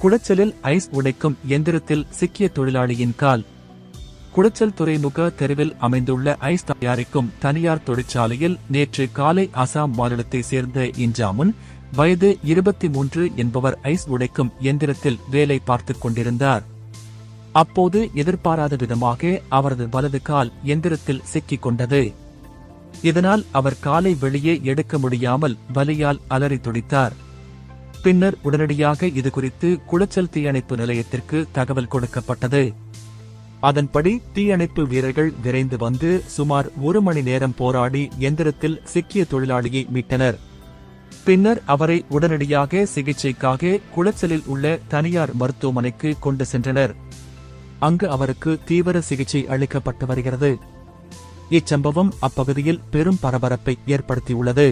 குளச்சலில் ice உடைக்கும் எந்திரத்தில் சிக்கிய தொழிலாளியின் கால். குளச்சல் துறைமுக தெருவில் அமைந்துள்ள ஐஸ் தயாரிக்கும் தனியார் தொழிற்சாலையில் நேற்று காலை அசாம் மாநிலத்தை சேர்ந்த இன்ஜாமுன், வயது 23 என்பவர் ஐஸ் உடைக்கும் எந்திரத்தில் வேலை பார்த்துக் கொண்டிருந்தார். அப்போது எதிர்பாராத விதமாக அவரது வலது கால் எந்திரத்தில் சிக்கிக் கொண்டது. இதனால் அவர் காலை வெளியே எடுக்க முடியாமல் வலியால் அலறி துடித்தார். பின்னர் உடனடியாக இதுகுறித்து குளச்சல் தீயணைப்பு நிலையத்திற்கு தகவல் கொடுக்கப்பட்டது. அதன்படி தீயணைப்பு வீரர்கள் விரைந்து வந்து சுமார் 1 மணி நேரம் போராடி எந்திரத்தில் சிக்கிய தொழிலாளியை மீட்டனர். பின்னர் அவரை உடனடியாக சிகிச்சைக்காக குளச்சலில் உள்ள தனியார் மருத்துவமனைக்கு கொண்டு சென்றனர். அங்கு அவருக்கு தீவிர சிகிச்சை அளிக்கப்பட்டு வருகிறது. இச்சம்பவம் அப்பகுதியில் பெரும் பரபரப்பை ஏற்படுத்தியுள்ளது.